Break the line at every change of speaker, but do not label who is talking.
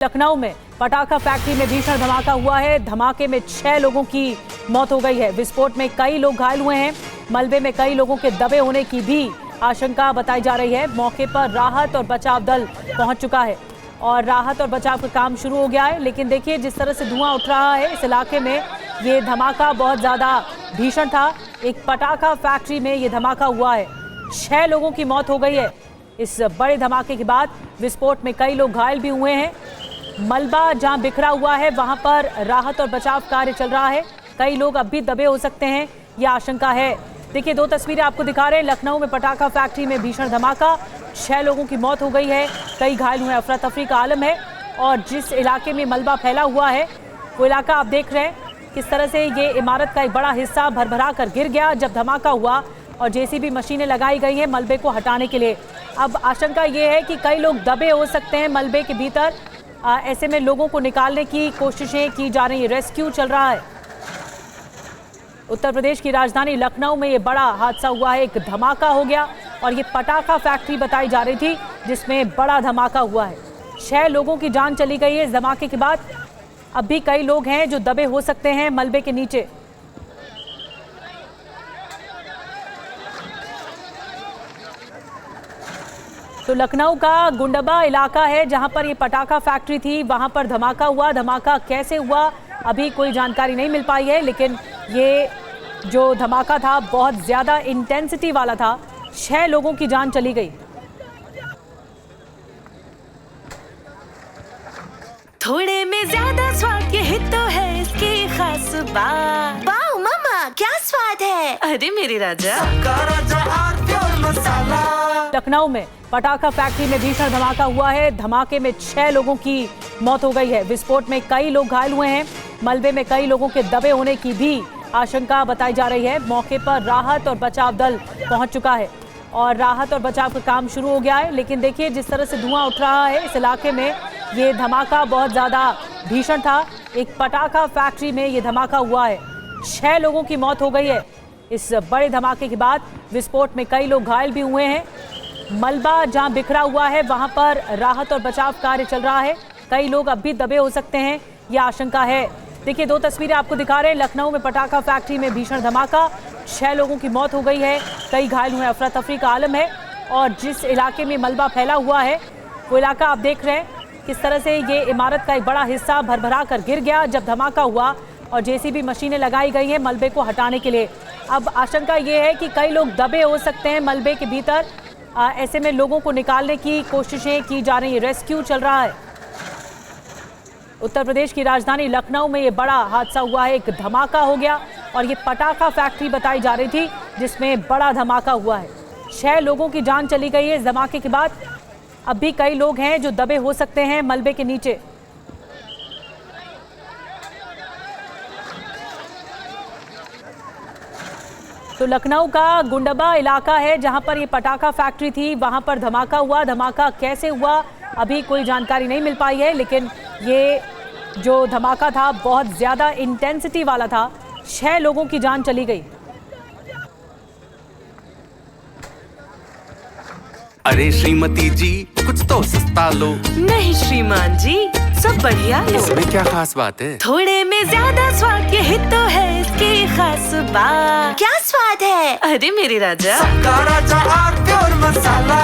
लखनऊ में पटाखा फैक्ट्री में भीषण धमाका हुआ है। धमाके में 6 लोगों की मौत हो गई है। विस्फोट में कई लोग घायल हुए हैं। मलबे में कई लोगों के दबे होने की भी आशंका बताई जा रही है। मौके पर राहत और बचाव दल पहुंच चुका है और राहत और बचाव का काम शुरू हो गया है। लेकिन देखिए जिस तरह से धुआं उठ रहा है इस इलाके में, ये धमाका बहुत ज्यादा भीषण था। एक पटाखा फैक्ट्री में ये धमाका हुआ है। 6 लोगों की मौत हो गई है। इस बड़े धमाके के बाद विस्फोट में कई लोग घायल भी हुए हैं। मलबा जहां बिखरा हुआ है वहां पर राहत और बचाव कार्य चल रहा है। कई लोग अब भी दबे हो सकते हैं, यह आशंका है। देखिए 2 तस्वीरें आपको दिखा रहे हैं। लखनऊ में पटाखा फैक्ट्री में भीषण धमाका, 6 लोगों की मौत हो गई है, कई घायल हुए। अफरा तफरी का आलम है और जिस इलाके में मलबा फैला हुआ है वो इलाका आप देख रहे हैं किस तरह से ये इमारत का एक बड़ा हिस्सा भरभरा कर गिर गया जब धमाका हुआ और जेसीबी मशीनें लगाई गई हैं मलबे को हटाने के लिए। अब आशंका ये है कि कई लोग दबे हो सकते हैं मलबे के भीतर। ऐसे में लोगों को निकालने की कोशिशें की जा रही हैं, रेस्क्यू चल रहा है। उत्तर प्रदेश की राजधानी लखनऊ में ये बड़ा हादसा हुआ है। एक धमाका हो गया और ये पटाखा फैक्ट्री बताई जा रही थी जिसमें बड़ा धमाका हुआ है। 6 लोगों की जान चली गई है इस धमाके के बाद। अब भी कई लोग हैं जो दबे हो सकते हैं मलबे के नीचे। तो लखनऊ का गुंडबा इलाका है जहां पर ये पटाखा फैक्ट्री थी, वहां पर धमाका हुआ। धमाका कैसे हुआ अभी कोई जानकारी नहीं मिल पाई है, लेकिन ये जो धमाका था बहुत ज्यादा इंटेंसिटी वाला था। 6 लोगों की जान चली गई।
थोड़े में ज्यादा स्वाद ये तो है इसकी खास बात।
वाओ मम्मा क्या स्वाद है।
अरे मेरे राजा,
लखनऊ में पटाखा फैक्ट्री में भीषण धमाका हुआ है। धमाके में 6 लोगों की मौत हो गई है। विस्फोट में कई लोग घायल हुए हैं। मलबे में कई लोगों के दबे होने की भी आशंका बताई जा रही है। मौके पर राहत और बचाव दल पहुंच चुका है और राहत और बचाव का काम शुरू हो गया है। लेकिन देखिए जिस तरह से धुआं उठ रहा है इस इलाके में, ये धमाका बहुत ज्यादा भीषण था। एक पटाखा फैक्ट्री में ये धमाका हुआ है। 6 लोगों की मौत हो गई है। इस बड़े धमाके के बाद विस्फोट में कई लोग घायल भी हुए हैं। मलबा जहां बिखरा हुआ है वहां पर राहत और बचाव कार्य चल रहा है। कई लोग अब भी दबे हो सकते हैं, यह आशंका है। देखिए 2 तस्वीरें आपको दिखा रहे हैं। लखनऊ में पटाखा फैक्ट्री में भीषण धमाका, 6 लोगों की मौत हो गई है, कई घायल हुए। अफरा तफरी का आलम है और जिस इलाके में मलबा फैला हुआ है वो इलाका आप देख रहे हैं किस तरह से ये इमारत का एक बड़ा हिस्सा भरभरा कर गिर गया जब धमाका हुआ और जेसीबी मशीनें लगाई गई हैं मलबे को हटाने के लिए। अब आशंका ये है कि कई लोग दबे हो सकते हैं मलबे के भीतर। ऐसे में लोगों को निकालने की कोशिशें की जा रही हैं, रेस्क्यू चल रहा है। उत्तर प्रदेश की राजधानी लखनऊ में ये बड़ा हादसा हुआ है। एक धमाका हो गया और ये पटाखा फैक्ट्री बताई जा रही थी जिसमें बड़ा धमाका हुआ है। 6 लोगों की जान चली गई है इस धमाके के बाद। अब भी कई लोग हैं जो दबे हो सकते हैं मलबे के नीचे। तो लखनऊ का गुंडबा इलाका है जहां पर ये पटाखा फैक्ट्री थी, वहां पर धमाका हुआ। धमाका कैसे हुआ अभी कोई जानकारी नहीं मिल पाई है, लेकिन ये जो धमाका था बहुत ज्यादा इंटेंसिटी वाला था। 6 लोगों की जान चली गई।
अरे श्रीमती जी कुछ तो सस्ता लो।
नहीं श्रीमान जी, सब बढ़िया लो।
इसमें क्या खास बात है।
थोड़े में ज्यादा स्वाद ये तो है इसकी खास बात।
क्या स्वाद है।
अरे मेरे राजा,
मसाला